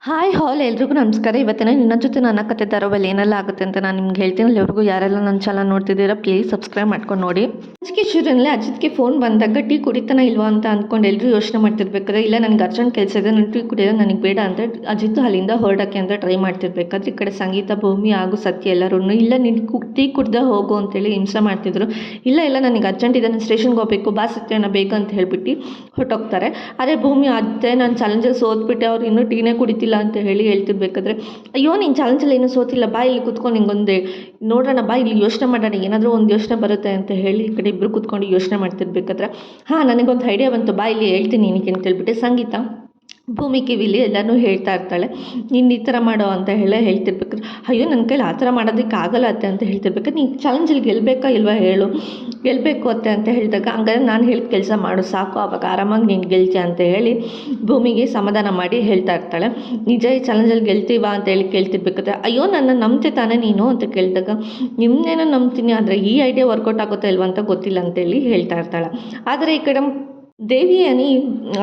Hi ಹಾಲ್ ಎಲ್ರಿಗೂ ನಮಸ್ಕಾರ. ಇವತ್ತಿನ ನಿನ್ನ ಜೊತೆ ನನ್ನ ಕತೆ ಧಾರಾವಾಹಿಯಲ್ಲಿ ಏನೆಲ್ಲ ಆಗುತ್ತೆ ಅಂತ ನಾನು ನಿಮ್ಗೆ ಹೇಳ್ತೀನಿ. ಅಲ್ಲಿವರೆಗೂ ಯಾರೆಲ್ಲ ನನ್ನ ಚಾನಲ್ ನೋಡ್ತಿದ್ದೀರಾ ಪ್ಲೀಸ್ ಸಬ್ಸ್ಕ್ರೈಬ್ ಮಾಡ್ಕೊಂಡು ನೋಡಿ. ಅಜಿತ್ಗೆ ಶುರುವಿನಲ್ಲಿ ಅಜಿತ್ಗೆ ಫೋನ್ ಬಂದಾಗ ಟೀ ಕುಡಿತಾನ ಇಲ್ವಾ ಅಂತ ಅಂದ್ಕೊಂಡು ಎಲ್ಲರೂ ಯೋಚನೆ ಮಾಡ್ತಿರ್ಬೇಕಾದ್ರೆ, ಇಲ್ಲ ನನಗೆ ಅರ್ಜೆಂಟ್ ಕೆಲಸ ಇದೆ, ನಾನು ಟೀ ಕುಡಿಯೋದು ನನಗೆ ಬೇಡ ಅಂತ ಅಜಿತ್ ಅಲ್ಲಿಂದ ಹೊರಡೋಕ್ಕೆ ಅಂತ ಟ್ರೈ ಮಾಡ್ತಿರ್ಬೇಕಾದ್ರೆ ಈ ಕಡೆ ಸಂಗೀತ, ಭೂಮಿ ಹಾಗೂ ಸತ್ಯ ಎಲ್ಲರೂ ಇಲ್ಲ ನೀನು ಟೀ ಕುಡ್ದೆ ಹೋಗು ಅಂತೇಳಿ ಹಿಂಸೆ ಮಾಡ್ತಿದ್ರು. ಇಲ್ಲ ನನಗೆ ಅರ್ಜೆಂಟ್ ಇದೆ, ನಾನು ಸ್ಟೇಷನ್ಗೆ ಹೋಗಬೇಕು, ಬಾ ಸತ್ಯನ ಬೇಗ ಅಂತ ಹೇಳ್ಬಿಟ್ಟು ಹೊರಟೋಗ್ತಾರೆ. ಅದೇ ಭೂಮಿ ಅತ್ತೆ ನಾನು ಚಾಲೆಂಜಲ್ಲಿ ಸೋತ್ಬಿಟ್ಟೆ, ಅವ್ರು ಇನ್ನೂ ಟೀನೇ ಕುಡಿತಿಲ್ಲ ಅಂತ ಹೇಳ್ತಿರ್ಬೇಕಾದ್ರೆ, ಅಯ್ಯೋ ನೀನು ಚಾಲೆಂಜಲ್ಲಿ ಏನೂ ಸೋತಿಲ್ಲ, ಬಾ ಇಲ್ಲಿ ಕುತ್ಕೊಂಡು ಹಿಂಗೊಂದು ನೋಡೋಣ, ಬಾ ಇಲ್ಲಿ ಯೋಚನೆ ಮಾಡೋಣ, ಏನಾದರೂ ಒಂದು ಯೋಚನೆ ಬರುತ್ತೆ ಅಂತ ಹೇಳಿ ಈ ಕಡೆ ಇಬ್ಬರು ಕುತ್ಕೊಂಡು ಯೋಚನೆ ಮಾಡ್ತಿರ್ಬೇಕಾದ್ರೆ, ನನಗೊಂದು ಐಡಿಯಾ ಬಂತು, ಬಾ ಇಲ್ಲಿ ಹೇಳ್ತೀನಿ ಏನಕ್ಕೆ ಅಂತ ಹೇಳ್ಬಿಟ್ಟು ಸಂಗೀತ ಭೂಮಿ ಕಿವಿಲಿ ಎಲ್ಲನೂ ಹೇಳ್ತಾ ಇರ್ತಾಳೆ. ನೀನು ಈ ಥರ ಮಾಡೋ ಅಂತ ಹೇಳ್ತಿರ್ಬೇಕಾದ್ರೆ, ಅಯ್ಯೋ ನನ್ನ ಕೈಲಿ ಆ ಥರ ಮಾಡೋದಕ್ಕೆ ಆಗಲ್ಲ ಅತ್ತೆ ಅಂತ ಹೇಳ್ತಿರ್ಬೇಕಾದ್ರೆ, ನೀನು ಚಾಲೆಂಜಲ್ಲಿ ಗೆಲ್ಲಬೇಕಾ ಇಲ್ವಾ ಹೇಳು, ಗೆಲ್ಲಬೇಕು ಅತ್ತೆ ಅಂತ ಹೇಳಿದಾಗ, ಹಂಗಾದ್ರೆ ನಾನು ಹೇಳಿದ ಕೆಲಸ ಮಾಡು ಸಾಕು, ಆವಾಗ ಆರಾಮಾಗಿ ನೀನು ಗೆಲ್ತೀಯ ಅಂತ ಹೇಳಿ ಭೂಮಿಗೆ ಸಮಾಧಾನ ಮಾಡಿ ಹೇಳ್ತಾ ಇರ್ತಾಳೆ. ನಿಜ ಈ ಚಾಲೆಂಜಲ್ಲಿ ಗೆಲ್ತೀವಾ ಅಂತ ಹೇಳಿ ಕೇಳ್ತಿರ್ಬೇಕಾದ್ರೆ, ಅಯ್ಯೋ ನನ್ನ ನಂಬ್ತೆ ತಾನೇ ನೀನು ಅಂತ ಕೇಳಿದಾಗ, ನಿಮ್ಮನ್ನೇನೋ ನಂಬ್ತೀನಿ, ಆದರೆ ಈ ಐಡಿಯಾ ವರ್ಕೌಟ್ ಆಗುತ್ತಾ ಇಲ್ವಾ ಅಂತ ಗೊತ್ತಿಲ್ಲ ಅಂತೇಳಿ ಹೇಳ್ತಾ ಇರ್ತಾಳೆ. ಆದರೆ ಈ ಕಡೆ ದೇವಿಯಾನಿ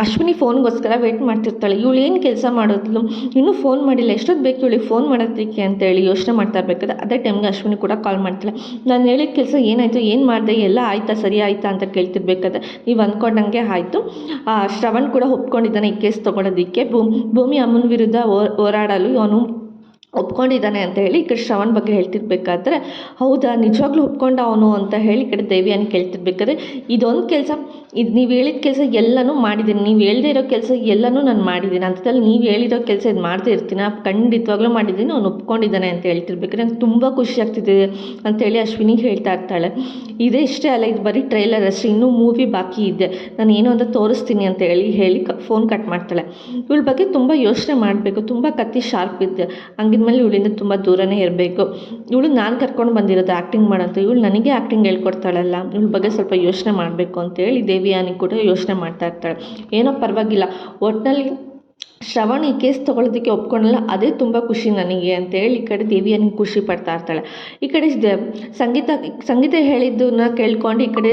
ಅಶ್ವಿನಿ ಫೋನ್ಗೋಸ್ಕರ ವೆಯ್ಟ್ ಮಾಡ್ತಿರ್ತಾಳೆ. ಇವಳು ಏನು ಕೆಲಸ ಮಾಡೋದ್ಲು, ಇನ್ನೂ ಫೋನ್ ಮಾಡಿಲ್ಲ, ಎಷ್ಟೊತ್ತು ಬೇಕು ಇವಳಿಗೆ ಫೋನ್ ಮಾಡೋದಕ್ಕೆ ಅಂತೇಳಿ ಯೋಚನೆ ಮಾಡ್ತಾ ಇರ್ಬೇಕಾದ್ರೆ ಅದೇ ಟೈಮ್ಗೆ ಅಶ್ವಿನಿ ಕೂಡ ಕಾಲ್ ಮಾಡ್ತಾಳೆ. ನಾನು ಹೇಳಿದ ಕೆಲಸ ಏನಾಯಿತು, ಏನು ಮಾಡಿದೆ, ಎಲ್ಲ ಆಯಿತಾ, ಸರಿ ಆಯಿತಾ ಅಂತ ಕೇಳ್ತಿರ್ಬೇಕಾದ್ರೆ, ನೀವು ಅಂದ್ಕೊಂಡಂಗೆ ಆಯಿತು, ಶ್ರವಣ್ ಕೂಡ ಒಪ್ಕೊಂಡಿದ್ದಾನೆ ಈ ಕೇಸ್ ತೊಗೊಳೋದಕ್ಕೆ, ಭೂಮಿ ಅಮ್ಮನ ವಿರುದ್ಧ ಹೋರಾಡಲು ಅವನು ಒಪ್ಕೊಂಡಿದ್ದಾನೆ ಅಂತ ಹೇಳಿ ಈ ಕಡೆ ಶ್ರವಣ್ ಬಗ್ಗೆ ಹೇಳ್ತಿರ್ಬೇಕಾದ್ರೆ, ಹೌದಾ ನಿಜವಾಗ್ಲೂ ಒಪ್ಕೊಂಡ ಅವನು ಅಂತ ಹೇಳಿ ಈ ಕಡೆ ದೇವಿಯಾನಿ ಕೇಳ್ತಿರ್ಬೇಕಾದ್ರೆ, ಇದೊಂದು ಕೆಲಸ, ಇದು ನೀವು ಹೇಳಿದ ಕೆಲಸ ಎಲ್ಲನೂ ಮಾಡಿದ್ದೀನಿ, ನೀವು ಹೇಳ್ದೇ ಇರೋ ಕೆಲಸ ಎಲ್ಲನೂ ನಾನು ಮಾಡಿದ್ದೀನಿ, ಅಂಥದ್ದಲ್ಲಿ ನೀವು ಹೇಳಿರೋ ಕೆಲಸ ಇದು ಮಾಡದೇ ಇರ್ತೀನಿ, ಖಂಡಿತವಾಗ್ಲೂ ಮಾಡಿದ್ದೀನಿ, ಅವನು ಒಪ್ಕೊಂಡಿದ್ದಾನೆ ಅಂತ ಹೇಳ್ತಿರ್ಬೇಕಾದ್ರೆ ನಂಗೆ ತುಂಬ ಖುಷಿ ಆಗ್ತಿದೆ ಅಂತೇಳಿ ಅಶ್ವಿನಿಗೆ ಹೇಳ್ತಾ ಇರ್ತಾಳೆ. ಇದೇ ಇಷ್ಟೇ ಅಲ್ಲ, ಇದು ಬರೀ ಟ್ರೈಲರ್ ಅಷ್ಟೇ, ಇನ್ನೂ ಮೂವಿ ಬಾಕಿ ಇದೆ, ನಾನು ಏನು ಅಂತ ತೋರಿಸ್ತೀನಿ ಅಂತ ಹೇಳಿ ಫೋನ್ ಕಟ್ ಮಾಡ್ತಾಳೆ. ಇವಳ ಬಗ್ಗೆ ತುಂಬ ಯೋಚನೆ ಮಾಡಬೇಕು, ತುಂಬ ಕತ್ತಿ ಶಾರ್ಪ್ ಇದೆ, ಹಂಗಿದ್ಮೇಲೆ ಇವಳಿಂದ ತುಂಬ ದೂರನೇ ಇರಬೇಕು. ಇವಳು ನಾನು ಕರ್ಕೊಂಡು ಬಂದಿರೋದು ಆ್ಯಕ್ಟಿಂಗ್ ಮಾಡೋಂಥ, ಇವಳು ನನಗೆ ಆ್ಯಕ್ಟಿಂಗ್ ಹೇಳ್ಕೊಡ್ತಾಳಲ್ಲ, ಇವಳ ಬಗ್ಗೆ ಸ್ವಲ್ಪ ಯೋಚನೆ ಮಾಡಬೇಕು ಅಂತೇಳಿ ದೇವಿಯಾನಿ ಕೂಡ ಯೋಚನೆ ಮಾಡ್ತಾ ಇರ್ತಾಳೆ. ಏನೋ ಪರವಾಗಿಲ್ಲ, ಒಟ್ಟಿನಲ್ಲಿ ಶ್ರವಣ್ ಈ ಕೇಸ್ ತೊಗೊಳೋದಕ್ಕೆ ಒಪ್ಕೊಂಡಲ್ಲ, ಅದೇ ತುಂಬ ಖುಷಿ ನನಗೆ ಅಂತೇಳಿ ಈ ಕಡೆ ದೇವಿಯಾನಿ ಖುಷಿ ಪಡ್ತಾ ಇರ್ತಾಳೆ. ಈ ಕಡೆ ಸಂಗೀತ ಹೇಳಿದ್ದನ್ನ ಕೇಳ್ಕೊಂಡು ಈ ಕಡೆ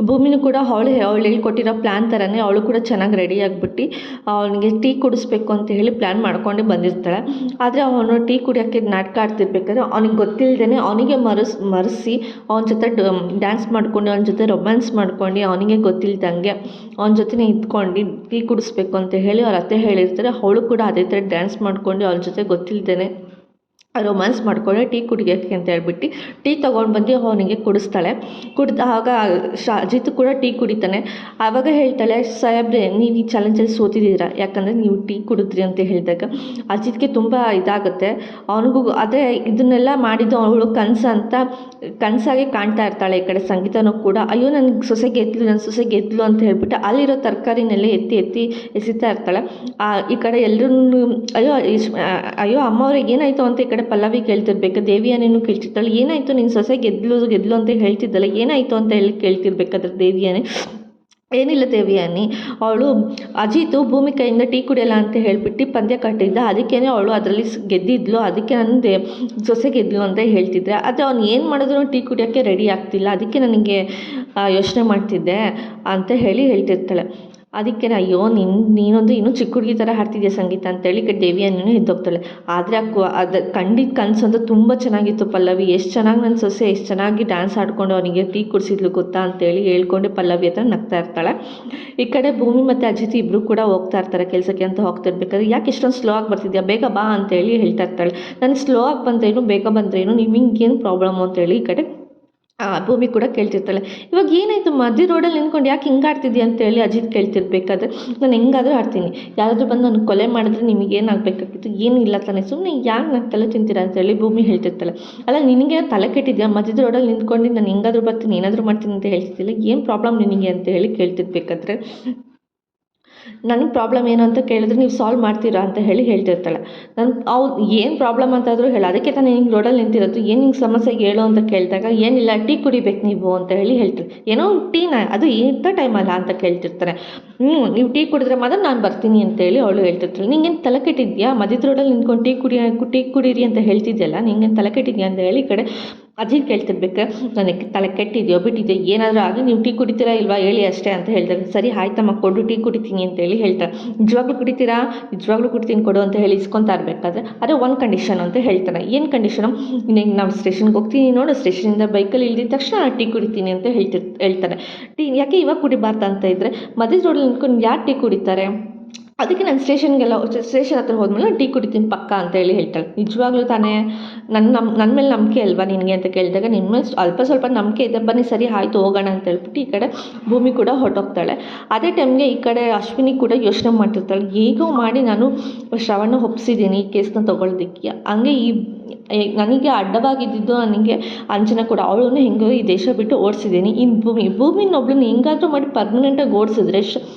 ಭೂಮಿನೂ ಕೂಡ ಅವಳು ಹೇಳ್ಕೊಟ್ಟಿರೋ ಪ್ಲ್ಯಾನ್ ಥರನೇ ಅವಳು ಕೂಡ ಚೆನ್ನಾಗಿ ರೆಡಿ ಆಗಿಬಿಟ್ಟು ಅವನಿಗೆ ಟೀ ಕುಡಿಸ್ಬೇಕು ಅಂತ ಹೇಳಿ ಪ್ಲ್ಯಾನ್ ಮಾಡ್ಕೊಂಡು ಬಂದಿರ್ತಾಳೆ. ಆದರೆ ಅವನು ಟೀ ಕುಡಿಯೋಕ್ಕೆ ನಾಟಕ ಆಡ್ತಿರ್ಬೇಕಾದ್ರೆ ಅವನಿಗೆ ಗೊತ್ತಿಲ್ಲದೇ ಅವನಿಗೆ ಮರೆಸಿ ಅವನ ಜೊತೆ ಡ್ಯಾನ್ಸ್ ಮಾಡ್ಕೊಂಡು, ಅವನ ಜೊತೆ ರೊಮ್ಯಾನ್ಸ್ ಮಾಡ್ಕೊಂಡು, ಅವನಿಗೆ ಗೊತ್ತಿಲ್ದಂಗೆ ಅವನ ಜೊತೆನೇ ಇದ್ಕೊಂಡು ಟೀ ಕುಡಿಸ್ಬೇಕು ಅಂತ ಹೇಳಿ ಅವ್ರ ಅತ್ತೆ ಹೇಳಿರ್ತಾರೆ. ಅವಳು ಕೂಡ ಅದೇ ಥರ ಡ್ಯಾನ್ಸ್ ಮಾಡ್ಕೊಂಡು ಅವಳ ಜೊತೆ ಗೊತ್ತಿಲ್ಲದೇ ರೊಮ್ಯಾನ್ಸ್ ಮಾಡ್ಕೊಂಡು ಟೀ ಕುಡಿಯೋಕ್ಕೆ ಅಂತ ಹೇಳ್ಬಿಟ್ಟು ಟೀ ತೊಗೊಂಡು ಬಂದು ಅವನಿಗೆ ಕುಡಿಸ್ತಾಳೆ. ಆಗ ಅಜಿತ್ ಕೂಡ ಟೀ ಕುಡಿತಾನೆ. ಆವಾಗ ಹೇಳ್ತಾಳೆ, ಸಾಹೇಬ್ರೆ ನೀವು ಈ ಚಾಲೆಂಜಲ್ಲಿ ಸೋತಿದ್ದೀರಾ, ಯಾಕಂದರೆ ನೀವು ಟೀ ಕುಡಿದ್ರಿ ಅಂತ ಹೇಳಿದಾಗ ಅಜಿತ್ಗೆ ತುಂಬ ಇದಾಗುತ್ತೆ. ಅವನಿಗೂ ಅದೇ ಇದನ್ನೆಲ್ಲ ಮಾಡಿದ್ದು ಅವಳು ಕನಸಾಗಿ ಕಾಣ್ತಾ ಇರ್ತಾಳೆ. ಈ ಕಡೆ ಸಂಗೀತನೂ ಕೂಡ, ಅಯ್ಯೋ ನನ್ನ ಸೊಸೆ ಗೆದ್ಲು ಅಂತ ಹೇಳ್ಬಿಟ್ಟು ಅಲ್ಲಿರೋ ತರಕಾರಿನೆಲ್ಲ ಎತ್ತಿ ಎಸಿತಾ ಇರ್ತಾಳೆ. ಈ ಕಡೆ ಎಲ್ಲರೂ ಅಯ್ಯೋ ಅಮ್ಮವ್ರಿಗೆ ಏನಾಯಿತು ಅಂತ ಈ ಕಡೆ ಪಲ್ಲವಿ ಕೇಳ್ತಿರ್ಬೇಕು. ದೇವಿಯಾನೇನು ಕೇಳ್ತಿರ್ತಾಳೆ, ಏನಾಯಿತು ನಿನ್ನ ಸೊಸೆ ಗೆದ್ಲು ಅಂತ ಹೇಳ್ತಿದ್ದಲ್ಲ, ಏನಾಯಿತು ಅಂತ ಹೇಳಿ ಕೇಳ್ತಿರ್ಬೇಕಾದ್ರೆ ದೇವಿಯಾನಿ, ಏನಿಲ್ಲ ದೇವಿಯಾನಿ, ಅವಳು ಅಜಿತು ಭೂಮಿ ಕೈಯಿಂದ ಟೀ ಕುಡಿಯಲ್ಲ ಅಂತ ಹೇಳ್ಬಿಟ್ಟು ಪಂದ್ಯ ಕಟ್ಟಿದ್ದ, ಅದಕ್ಕೇ ಅವಳು ಅದರಲ್ಲಿ ಗೆದ್ದಿದ್ಲು, ಅದಕ್ಕೆ ನನ್ನ ಸೊಸೆ ಗೆದ್ಲು ಅಂತ ಹೇಳ್ತಿದ್ದೆ. ಆದರೆ ಅವ್ನು ಏನು ಮಾಡಿದ್ರು ಟೀ ಕುಡಿಯೋಕ್ಕೆ ರೆಡಿ ಆಗ್ತಿಲ್ಲ, ಅದಕ್ಕೆ ನನಗೆ ಯೋಚನೆ ಮಾಡ್ತಿದ್ದೆ ಅಂತ ಹೇಳ್ತಿರ್ತಾಳೆ. ಅದಕ್ಕೆ ಅಯ್ಯೋ ನೀನೊಂದು ಇನ್ನೂ ಚಿಕ್ಕ ಹುಡುಗಿ ಥರ ಹಾಡ್ತಿದ್ಯಾ ಸಂಗೀತ ಅಂತೇಳಿ ಈಗ ದೇವಿಯಾನಿನೂ ಎದ್ದೋಗ್ತಾಳೆ. ಆದರೆ ಅದು ಖಂಡಿತ ಕನಸಂತೂ ತುಂಬ ಚೆನ್ನಾಗಿತ್ತು ಪಲ್ಲವಿ, ಎಷ್ಟು ಚೆನ್ನಾಗಿ ನನ್ನ ಸೊಸೆ ಎಷ್ಟು ಚೆನ್ನಾಗಿ ಡ್ಯಾನ್ಸ್ ಆಡ್ಕೊಂಡು ಅವನಿಗೆ ಟೀ ಕುಡಿಸಿದ್ಲು ಗೊತ್ತಾ ಅಂತೇಳಿ ಹೇಳ್ಕೊಂಡು ಪಲ್ಲವಿ ಹತ್ರ ನಗ್ತಾ ಇರ್ತಾಳೆ. ಈ ಕಡೆ ಭೂಮಿ ಮತ್ತು ಅಜಿತ್ ಇಬ್ಬರು ಕೂಡ ಹೋಗ್ತಾ ಇರ್ತಾರೆ ಕೆಲಸಕ್ಕೆ ಅಂತ ಹೋಗ್ತಿರ್ಬೇಕಾದ್ರೆ, ಯಾಕೆ ಇಷ್ಟೊಂದು ಸ್ಲೋ ಆಗಿ ಬರ್ತಿದ್ಯಾ, ಬೇಗ ಬಾ ಅಂತೇಳಿ ಹೇಳ್ತಾ ಇರ್ತಾಳೆ. ನನಗೆ ಸ್ಲೋ ಆಗಿ ಬಂದ್ರೇನು ಬೇಗ ಬಂದ್ರೇನು, ನಿಮಗೇನು ಪ್ರಾಬ್ಲಮ್ಮು ಅಂತೇಳಿ ಈ ಕಡೆ ಭೂಮಿ ಕೂಡ ಕೇಳ್ತಿರ್ತಾಳೆ. ಇವಾಗ ಏನಾಯಿತು ಮಧ್ಯೆ ರೋಡಲ್ಲಿ ನಿಂತ್ಕೊಂಡು ಯಾಕೆ ಹಿಂಗೆ ಆಡ್ತಿದ್ಯಾ ಅಂತೇಳಿ ಅಜಿತ್ ಕೇಳ್ತಿರ್ಬೇಕಾದ್ರೆ, ನಾನು ಹೆಂಗಾದರೂ ಆಡ್ತೀನಿ, ಯಾರಾದರೂ ಬಂದು ನನಗೆ ಕೊಲೆ ಮಾಡಿದ್ರೆ ನಿಮಗೇನಾಗಬೇಕಾಗಿತ್ತು, ಏನೂ ಇಲ್ಲ ತಾನೆ, ಸುಮ್ಮನೆ ಯಾಕೆ ನಾನು ತಲೆ ತಿಂತೀರಾ ಅಂತೇಳಿ ಭೂಮಿ ಹೇಳ್ತಿರ್ತಾಳೆ. ಅಲ್ಲ ನಿನಗೆ ತಲೆ ಕೆಟ್ಟಿದ್ಯಾ, ಮಧ್ಯದ ರೋಡಲ್ಲಿ ನಿಂತ್ಕೊಂಡು ನಾನು ಹೆಂಗಾದರೂ ಬರ್ತೀನಿ ಏನಾದರೂ ಮಾಡ್ತೀನಿ ಅಂತ ಹೇಳ್ತಿದ್ದಿಲ್ಲ, ಏನು ಪ್ರಾಬ್ಲಮ್ ನಿನಗೆ ಅಂತ ಹೇಳಿ ಕೇಳ್ತಿರ್ಬೇಕಾದ್ರೆ, ನನಗೆ ಪ್ರಾಬ್ಲಮ್ ಏನು ಅಂತ ಕೇಳಿದ್ರೆ ನೀವು ಸಾಲ್ವ್ ಮಾಡ್ತೀರಾ ಅಂತ ಹೇಳ್ತಿರ್ತಾಳೆ. ಏನು ಪ್ರಾಬ್ಲಮ್ ಅಂತಾದರೂ ಹೇಳು, ಅದಕ್ಕೆ ತಾನೇ ನಿಂಗೆ ರೋಡಲ್ಲಿ ನಿಂತಿರೋದು, ಏನು ನಿಂಗೆ ಸಮಸ್ಯೆ ಹೇಳು ಅಂತ ಕೇಳಿದಾಗ, ಏನಿಲ್ಲ ಟೀ ಕುಡಿಬೇಕು ನೀವು ಅಂತ ಹೇಳ್ತಾರೆ. ಏನೋ ಟೀನಾ, ಅದು ಇಂಥ ಟೈಮಲ್ಲ ಅಂತ ಕೇಳ್ತಿರ್ತಾರೆ. ನೀವು ಟೀ ಕುಡಿದ್ರೆ ಮಾತ್ರ ನಾನು ಬರ್ತೀನಿ ಅಂತೇಳಿ ಅವಳು ಹೇಳ್ತಿರ್ತಾಳೆ. ನಿಂಗೇನು ತಲೆ ಕೆಟ್ಟಿದ್ಯಾ, ಮಧ್ಯದ ರೋಡಲ್ಲಿ ನಿಂತ್ಕೊಂಡು ಟೀ ಕುಡೀರಿ ಅಂತ ಹೇಳ್ತಿದ್ಯಲ್ಲ, ನಿಂಗೇನು ತಲೆ ಕೆಟ್ಟಿದ್ಯಾ ಅಂತ ಹೇಳಿ ಈ ಕಡೆ ಅಜಿತ್ ಕೇಳ್ತಿರ್ಬೇಕು, ನನಗೆ ತಲೆ ಕೆಟ್ಟಿದೆಯೋ ಬಿಟ್ಟಿದೆಯೋ ಏನಾದರೂ ಆಗಿ ನೀವು ಟೀ ಕುಡಿತೀರಾ ಇಲ್ವಾ ಹೇಳಿ ಅಷ್ಟೇ ಅಂತ ಹೇಳ್ತಾರೆ. ಸರಿ ಆಯ್ತಮ್ಮ ಕೊಡು ಟೀ ಕುಡಿತೀನಿ ಅಂತೇಳಿ ಹೇಳ್ತಾರೆ. ನಿಜವಾಗ್ಲೂ ಕುಡಿತೀರಾ? ನಿಜವಾಗ್ಲೂ ಕುಡಿತೀನಿ ಕೊಡು ಅಂತ ಹೇಳಿ ಇಸ್ಕೊತಾ ಇರಬೇಕಾದ್ರೆ ಅದೇ ಒಂದು ಕಂಡೀಷನ್ ಅಂತ ಹೇಳ್ತಾನೆ. ಏನು ಕಂಡೀಷನು? ನಿನಗೆ ನಾವು ಸ್ಟೇಷನ್ಗೆ ಹೋಗ್ತೀನಿ ನೋಡು, ಸ್ಟೇಷನಿಂದ ಬೈಕಲ್ಲಿ ಇಳಿದ ತಕ್ಷಣ ನಾನು ಟೀ ಕುಡಿತೀನಿ ಅಂತ ಹೇಳ್ತಾನೆ. ಟೀ ಯಾಕೆ ಇವಾಗ ಕುಡಿಬಾರ್ದು ಅಂತ ಇದ್ದರೆ ಮಧ್ಯದ ರೋಡಲ್ಲಿ ನಿಂತ್ಕೊಂಡು ಯಾರು ಟೀ ಕುಡಿತಾರೆ? ಅದಕ್ಕೆ ನಾನು ಸ್ಟೇಷನ್ ಹತ್ರ ಹೋದ್ಮೇಲೆ ಟೀ ಕುಡಿತೀನಿ ಪಕ್ಕ ಅಂತ ಹೇಳ್ತಾಳೆ. ನಿಜವಾಗ್ಲೂ ತಾನೇ ನನ್ನ ಮೇಲೆ ನಂಬಿಕೆ ಅಲ್ವಾ ನಿನಗೆ ಅಂತ ಕೇಳಿದಾಗ ನಿಮ್ಮ ಮೇಲೆ ಅಲ್ಪ ಸ್ವಲ್ಪ ನಂಬಿಕೆ ಇದೆ, ಬನ್ನಿ ಸರಿ ಆಯಿತು ಹೋಗೋಣ ಅಂತ ಹೇಳ್ಬಿಟ್ಟು ಈ ಕಡೆ ಭೂಮಿ ಕೂಡ ಹೊರಟೋಗ್ತಾಳೆ. ಅದೇ ಟೈಮ್ಗೆ ಈ ಕಡೆ ಅಶ್ವಿನಿ ಕೂಡ ಯೋಚನೆ ಮಾಡ್ತಿರ್ತಾಳೆ, ಹೇಗೋ ಮಾಡಿ ನಾನು ಶ್ರವಣ ಒಪ್ಸಿದ್ದೀನಿ ಈ ಕೇಸ್ನ ತೊಗೊಳೋದಕ್ಕೆ. ಹಂಗೆ ನನಗೆ ಅಡ್ಡವಾಗಿದ್ದು ನನಗೆ ಅಂಜನ ಕೂಡ ಅವಳನ್ನು ಹೆಂಗೋ ಈ ದೇಶ ಬಿಟ್ಟು ಓಡಿಸಿದ್ದೀನಿ. ಇನ್ನು ಭೂಮಿನೊಬ್ಳನ್ನ ಹೆಂಗಾದರೂ ಮಾಡಿ ಪರ್ಮನೆಂಟಾಗಿ ಓಡಿಸಿದ್ರೆ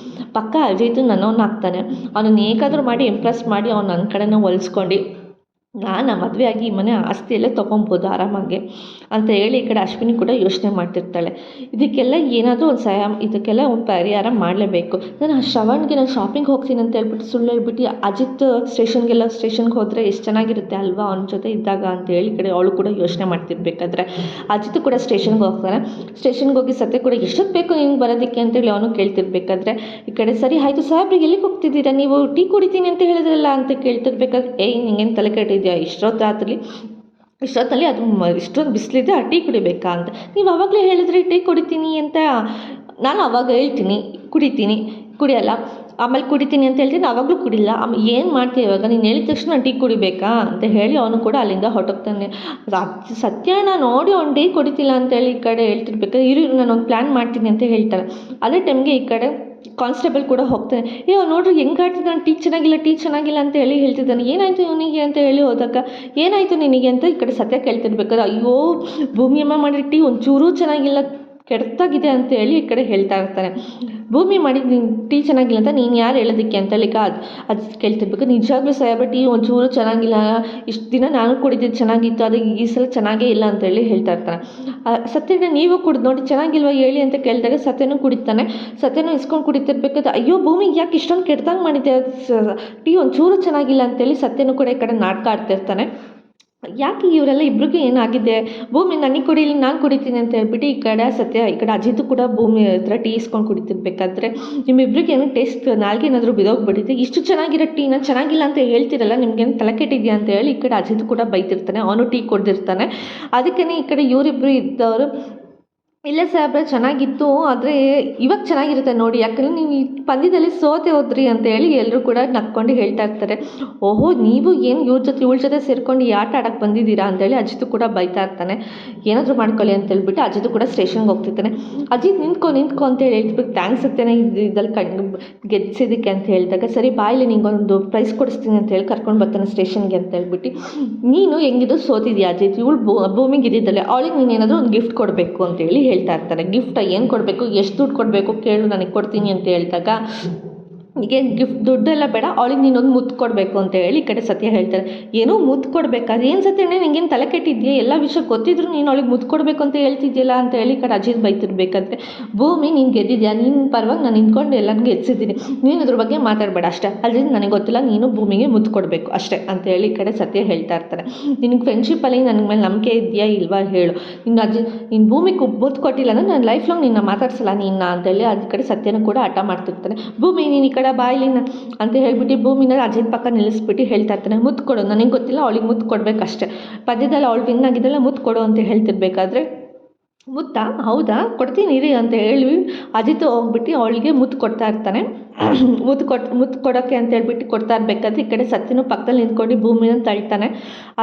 ಪಕ್ಕ ಅಜಯ್ತು ನನ್ನವನ್ನ ಆಗ್ತಾನೆ. ಅವನನ್ನು ಹೇಗಾದರೂ ಮಾಡಿ ಇಂಪ್ರೆಸ್ ಮಾಡಿ ಅವ್ನು ನನ್ನ ಕಡೆನೇ ಒಲಿಸ್ಕೊಂಡು ನಾನು ಮದುವೆ ಆಗಿ ಈ ಮನೆ ಆಸ್ತಿಯಲ್ಲೇ ತೊಗೊಬೋದು ಆರಾಮಾಗಿ ಅಂತ ಹೇಳಿ ಈ ಕಡೆ ಅಶ್ವಿನಿ ಕೂಡ ಯೋಚನೆ ಮಾಡ್ತಿರ್ತಾಳೆ. ಇದಕ್ಕೆಲ್ಲ ಏನಾದರೂ ಇದಕ್ಕೆಲ್ಲ ಒಂದು ಪರಿಹಾರ ಮಾಡಲೇಬೇಕು. ನಾನು ಆ ಶ್ರವಣ್ಗೆ ನಾನು ಶಾಪಿಂಗ್ ಹೋಗ್ತೀನಿ ಅಂತ ಹೇಳ್ಬಿಟ್ಟು ಸುಳ್ಳು ಹೇಳ್ಬಿಟ್ಟು ಅಜಿತ್ ಸ್ಟೇಷನ್ಗೆ ಹೋದರೆ ಎಷ್ಟು ಚೆನ್ನಾಗಿರುತ್ತೆ ಅಲ್ವಾ ಅವನ ಜೊತೆ ಇದ್ದಾಗ ಅಂತ ಹೇಳಿ ಈ ಕಡೆ ಅವಳು ಕೂಡ ಯೋಚನೆ ಮಾಡ್ತಿರ್ಬೇಕಾದ್ರೆ ಅಜಿತ್ ಕೂಡ ಸ್ಟೇಷನ್ಗೆ ಹೋಗ್ತಾನೆ. ಸ್ಟೇಷನ್ಗೆ ಹೋಗಿ ಸತ್ಯ ಕೂಡ ಎಷ್ಟೊತ್ತು ಬೇಕು ನಿಂಗೆ ಬರೋದಕ್ಕೆ ಅಂತೇಳಿ ಅವನು ಕೇಳ್ತಿರ್ಬೇಕಾದ್ರೆ ಈ ಕಡೆ ಸರಿ ಆಯಿತು ಸಾಹೇಬ್ರಿಗೆ ಎಲ್ಲಿಗೆ ಹೋಗ್ತಿದ್ದೀರಾ ನೀವು, ಟೀ ಕುಡಿತೀನಿ ಅಂತ ಹೇಳಿದ್ರಲ್ಲ ಅಂತ ಕೇಳ್ತಿರ್ಬೇಕಾದ್ರೆ ನಿಂಗೇನು ತಲೆ ಕೆಟ್ಟಿದ್ಯಾ, ಇಷ್ಟೊತ್ತಲ್ಲಿ ಅದು ಇಷ್ಟೊಂದು ಬಿಸಿಲಿದೆ ಆ ಟೀ ಕುಡಿಬೇಕಾ ಅಂತ ನೀವು ಆವಾಗಲೇ ಹೇಳಿದ್ರೆ ಟೀ ಕುಡಿತೀನಿ ಅಂತ. ನಾನು ಅವಾಗ ಹೇಳ್ತೀನಿ ಕುಡಿಯಲ್ಲ, ಆಮೇಲೆ ಕುಡಿತೀನಿ ಅಂತ ಹೇಳ್ತೀನಿ, ಆವಾಗಲೂ ಕುಡಿಲ್ಲ. ಆಮೇಲೆ ಏನು ಮಾಡ್ತೀವಿ ಇವಾಗ, ನೀನು ಹೇಳಿದ ತಕ್ಷಣ ನಾನು ಟೀ ಕುಡಿಬೇಕಾ ಅಂತ ಹೇಳಿ ಅವನು ಕೂಡ ಅಲ್ಲಿಂದ ಹೊರಟೋಗ್ತಾನೆ. ಸತ್ಯನ ನೋಡಿ ಅವ್ನು ಟೀ ಕುಡಿತಿಲ್ಲ ಅಂತೇಳಿ ಈ ಕಡೆ ಹೇಳ್ತಿರ್ಬೇಕಾದ್ರೆ ಇರು ನಾನೊಂದು ಪ್ಲ್ಯಾನ್ ಮಾಡ್ತೀನಿ ಅಂತ ಹೇಳ್ತಾರೆ. ಅದೇ ಟೈಮ್ಗೆ ಈ ಕಡೆ ಕಾನ್ಸ್ಟೇಬಲ್ ಕೂಡ ಹೋಗ್ತಾನೆ. ನೋಡ್ರಿ ಹೆಂಗೆ ಆಡ್ತಿದ್ದಾನೆ, ಟೀ ಚೆನ್ನಾಗಿಲ್ಲ ಅಂತ ಹೇಳಿ ಹೇಳ್ತಿದ್ದಾನೆ. ಏನಾಯಿತು ಇವನಿಗೆ ಅಂತ ಹೇಳಿ ಹೋದಾಗ ಏನಾಯಿತು ನಿನಗೆ ಅಂತ ಈ ಕಡೆ ಸತ್ಯ ಕೇಳ್ತಿರ್ಬೇಕಾದ್ರೆ ಅಯ್ಯೋ ಭೂಮಿಯಮ್ಮ ಮಾಡಿ ಟೀ ಒಂಚೂರೂ ಚೆನ್ನಾಗಿಲ್ಲ, ಕೆಡ್ತಾಗಿದೆ ಅಂತ ಹೇಳಿ ಈ ಕಡೆ ಹೇಳ್ತಾ ಇರ್ತಾನೆ. ಭೂಮಿ ಮಾಡಿದ್ದು ನೀನು ಟೀ ಚೆನ್ನಾಗಿಲ್ಲ ಅಂತ ನೀನು ಯಾರು ಹೇಳೋದಕ್ಕೆ ಅಂತ ಅದು ಕೇಳ್ತಿರ್ಬೇಕು. ನಿಜವಾಗ್ಲೂ ಸಾಹೇಬ ಟೀ ಒಂಚೂರು ಚೆನ್ನಾಗಿಲ್ಲ, ಇಷ್ಟು ದಿನ ನಾನು ಕುಡಿದಿದ್ದು ಚೆನ್ನಾಗಿತ್ತು, ಅದು ಈ ಸಲ ಚೆನ್ನಾಗೇ ಇಲ್ಲ ಅಂತೇಳಿ ಹೇಳ್ತಾ ಇರ್ತಾನೆ. ಸತ್ಯನ ನೀವು ಕುಡಿದು ನೋಡಿ ಚೆನ್ನಾಗಿಲ್ವ ಹೇಳಿ ಅಂತ ಕೇಳಿದಾಗ ಸತ್ಯನೂ ಕುಡಿತಾನೆ. ಸತ್ಯನೂ ಇಸ್ಕೊಂಡು ಕುಡಿತಿರ್ಬೇಕಾದ್ರೆ ಅಯ್ಯೋ ಭೂಮಿಗೆ ಯಾಕೆ ಇಷ್ಟೊಂದು ಕೆಡ್ದಂಗೆ ಮಾಡಿದ್ದೆ, ಟೀ ಒಂಚೂರು ಚೆನ್ನಾಗಿಲ್ಲ ಅಂತೇಳಿ ಸತ್ಯನೂ ಕೂಡ ಈ ಕಡೆ ನಾಟಕ ಆಡ್ತಿರ್ತಾನೆ. ಯಾಕೆ ಇವರೆಲ್ಲ ಇಬ್ರಿಗೂ ಏನಾಗಿದೆ, ಭೂಮಿ ನನಗೆ ಕುಡೀಲಿ ನಾನು ಕುಡಿತೀನಿ ಅಂತ ಹೇಳ್ಬಿಟ್ಟು ಈ ಕಡೆ ಸತ್ಯ ಈ ಕಡೆ ಅಜಿತ್ ಕೂಡ ಭೂಮಿ ಹತ್ರ ಟೀ ಇಸ್ಕೊಂಡು ಕುಡಿತಿರ್ಬೇಕಾದ್ರೆ ನಿಮ್ಮಿಬ್ರಿಗೆ ಏನೋ ಟೇಸ್ಟ್ ನಾಲ್ಗೆ ಏನಾದರೂ ಬಿದೋಗ್ಬಿಟ್ಟಿದೆ, ಇಷ್ಟು ಚೆನ್ನಾಗಿರೋ ಟೀ ನಾನು ಚೆನ್ನಾಗಿಲ್ಲ ಅಂತ ಹೇಳ್ತಿರಲ್ಲ, ನಿಮ್ಗೇನು ತಲೆ ಕೆಟ್ಟಿದೆಯಾ ಅಂತ ಹೇಳಿ ಈ ಕಡೆ ಅಜಿತ್ ಕೂಡ ಬೈತಿರ್ತಾನೆ. ಅವನು ಟೀ ಕುಡ್ದಿರ್ತಾನೆ. ಅದಕ್ಕೇ ಈ ಕಡೆ ಇವರಿಬ್ಬರು ಇದ್ದವರು ಇಲ್ಲ ಸಾಹೇಬ್ರೆ ಚೆನ್ನಾಗಿತ್ತು, ಆದರೆ ಇವಾಗ ಚೆನ್ನಾಗಿರುತ್ತೆ ನೋಡಿ, ಯಾಕಂದರೆ ನೀವು ಈ ಪಂದ್ಯದಲ್ಲಿ ಸೋತೆ ಹೋದ್ರಿ ಅಂತ ಹೇಳಿ ಎಲ್ಲರೂ ಕೂಡ ನಕ್ಕೊಂಡು ಹೇಳ್ತಾ ಇರ್ತಾರೆ. ಓಹೋ ನೀವು ಏನು ಇವಳ ಜೊತೆ ಸೇರ್ಕೊಂಡು ಈ ಆಟ ಆಡೋಕ್ಕೆ ಬಂದಿದ್ದೀರಾ ಅಂತೇಳಿ ಅಜಿತ್ ಕೂಡ ಬೈತಾ ಇರ್ತಾನೆ. ಏನಾದರೂ ಮಾಡ್ಕೊಳ್ಳಿ ಅಂತ ಹೇಳ್ಬಿಟ್ಟು ಅಜಿತ್ ಕೂಡ ಸ್ಟೇಷನ್ಗೆ ಹೋಗ್ತಿರ್ತಾನೆ. ಅಜಿತ್ ನಿಂತ್ಕೊ ಅಂತ ಹೇಳಿ ಹೇಳ್ಬಿಟ್ಟು ಥ್ಯಾಂಕ್ಸ್ ಸತ್ಯನೇ ಇದ್ರಲ್ಲಿ ಗೆದ್ಸಿದ್ದಕ್ಕೆ ಅಂತ ಹೇಳಿದಾಗ ಸರಿ ಬಾಯಲ್ಲಿ ನಿಂಗೊಂದು ಪ್ರೈಸ್ ಕೊಡಿಸ್ತೀನಿ ಅಂತ ಹೇಳಿ ಕರ್ಕೊಂಡು ಬರ್ತಾನೆ ಸ್ಟೇಷನ್ಗೆ ಅಂತ ಹೇಳ್ಬಿಟ್ಟು. ನೀನು ಹೆಂಗಿದ್ರು ಸೋತಿದ್ಯಾ ಅಜಿತ್, ಇವಳು ಭೂಮಿಗೆ ಇದ್ದಿದ್ದಲ್ಲ, ಅವಳಿಗೆ ನೀನು ಏನಾದರೂ ಒಂದು ಗಿಫ್ಟ್ ಕೊಡಬೇಕು ಅಂತೇಳಿ ಹೇಳ್ತಾ ಇರ್ತಾರೆ. ಗಿಫ್ಟ್ ಏನು ಕೊಡಬೇಕು, ಎಷ್ಟು ದುಡ್ಡು ಕೊಡಬೇಕು ಕೇಳು, ನನಗೆ ಕೊಡ್ತೀನಿ ಅಂತ ಹೇಳಿದಾಗ ಈಗ ಗಿಫ್ಟ್ ದುಡ್ಡೆಲ್ಲ ಬೇಡ, ಅವಳಿಗೆ ನೀನೊಂದು ಮುತ್ತು ಕೊಡಬೇಕು ಅಂತ ಹೇಳಿ ಈ ಕಡೆ ಸತ್ಯ ಹೇಳ್ತಾರೆ. ಏನೋ ಮುತ್ತು ಕೊಡಬೇಕಾ, ಅದೇನು ಸತ್ಯನೇ ನಿಂಗೇನು ತಲೆ ಕೆಟ್ಟಿದ್ಯಾ, ಎಲ್ಲ ವಿಷಯ ಗೊತ್ತಿದ್ರು ನೀನು ಅವಳಿಗೆ ಮುತ್ತು ಕೊಡಬೇಕು ಅಂತ ಹೇಳ್ತಿದ್ಯಲ್ಲ ಅಂತ ಹೇಳಿ ಈ ಕಡೆ ಅಜಿತ್ ಬೈತಿರ್ಬೇಕಾದ್ರೆ ಭೂಮಿ ನೀನು ಗೆದ್ದಿದ್ಯಾ, ನೀನು ಪರವಾಗಿ ನಾನು ನಿಂತ್ಕೊಂಡು ಎಲ್ಲರಿಗೂ ಗೆದ್ಸಿದ್ದೀನಿ, ನೀನು ಅದ್ರ ಬಗ್ಗೆ ಮಾತಾಡಬೇಡ ಅಷ್ಟೇ, ಅದ್ರಿಂದ ನನಗೆ ಗೊತ್ತಿಲ್ಲ, ನೀನು ಭೂಮಿಗೆ ಮುತ್ತು ಕೊಡಬೇಕು ಅಷ್ಟೇ ಅಂತ ಹೇಳಿ ಈ ಕಡೆ ಸತ್ಯ ಹೇಳ್ತಾ ಇರ್ತಾರೆ. ನಿನಗೆ ಫ್ರೆಂಡ್ಶಿಪ್ಪಲ್ಲಿ ನನ್ನ ಮೇಲೆ ನಂಬಿಕೆ ಇದೆಯಾ ಇಲ್ವಾ ಹೇಳು, ನೀನು ಭೂಮಿಗೆ ಮುತ್ತು ಕೊಟ್ಟಿಲ್ಲ ಅಂದರೆ ನಾನು ಲೈಫ್ ಲಾಂಗ್ ನಿನ್ನ ಮಾತಾಡ್ಸಲ್ಲ ನಿನ್ನ ಅಂತೇಳಿ ಅದ್ರ ಕಡೆ ಸತ್ಯನೂ ಕೂಡ ಹಠ ಮಾಡ್ತಿರ್ತಾನೆ. ಭೂಮಿ ನೀನು ಈ ಕಡೆ ಬಾಯಿಲಿನ ಅಂತ ಹೇಳ್ಬಿಟ್ಟು ಭೂಮಿನ ಅಜಿತ್ ಪಕ್ಕ ನಿಲ್ಲಿಸ್ಬಿಟ್ಟು ಹೇಳ್ತಾ ಇರ್ತಾನೆ, ಮುತ್ತು ಕೊಡು, ನನಗೆ ಗೊತ್ತಿಲ್ಲ ಅವಳಿಗೆ ಮುತ್ತು ಕೊಡಬೇಕಷ್ಟೆ, ಪದ್ಯದಲ್ಲಿ ಅವಳು ವಿನ್ ಆಗಿದ್ದಲ್ಲ ಮುತ್ತು ಕೊಡು ಅಂತ ಹೇಳ್ತಿರ್ಬೇಕಾದ್ರೆ ಮುತ್ತಾ ಹೌದಾ ಕೊಡ್ತೀನಿ ಇರಿ ಅಂತ ಹೇಳಿ ಅಜಿತ್ ಹೋಗ್ಬಿಟ್ಟು ಅವಳಿಗೆ ಮುತ್ತು ಕೊಡ್ತಾ ಇರ್ತಾನೆ. ಮುತ್ತು ಕೊಡೋಕ್ಕೆ ಅಂತ ಹೇಳ್ಬಿಟ್ಟು ಕೊಡ್ತಾ ಇರಬೇಕಾದ್ರೆ ಈ ಕಡೆ ಸತ್ಯನೂ ಪಕ್ಕದಲ್ಲಿ ನಿಂತ್ಕೊಂಡು ಭೂಮಿನ ತಳ್ತಾನೆ.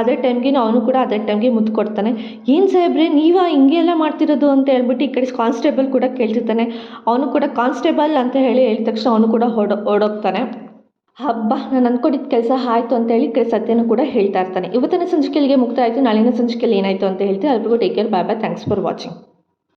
ಅದೇ ಟೈಮ್ಗೆ ಅವನು ಕೂಡ ಅದೇ ಟೈಮ್ಗೆ ಮುತ್ತು ಕೊಡ್ತಾನೆ. ಏನು ಸಾಹೇಬ್ರೆ ನೀವಾ ಹಿಂಗೆಲ್ಲ ಮಾಡ್ತಿರೋದು ಅಂತ ಹೇಳ್ಬಿಟ್ಟು ಈ ಕಡೆ ಕಾನ್ಸ್ಟೇಬಲ್ ಕೂಡ ಕೇಳ್ತಿರ್ತಾನೆ. ಅವನು ಕೂಡ ಕಾನ್ಸ್ಟೇಬಲ್ ಅಂತ ಹೇಳಿದ ತಕ್ಷಣ ಅವನು ಕೂಡ ಓಡೋಗ್ತಾನೆ. ಹಬ್ಬ ನಾನು ಅಂದ್ಕೊಂಡಿದ್ದ ಕೆಲಸ ಆಯಿತು ಅಂತ ಹೇಳಿ ಕಡೆ ಸತ್ಯನೂ ಕೂಡ ಹೇಳ್ತಾ ಇರ್ತಾನೆ. ಇವತ್ತಿನ ಸಂಚಿಕೆಗೆ ಮುಕ್ತ ಆಯಿತು, ನಾಳಿನ ಸಂಚಿಕೆಯಲ್ಲಿ ಏನಾಯಿತು ಅಂತ ಹೇಳ್ತೀವಿ. ಅಲ್ರಿಗೂ take care, bye bye, thanks for watching.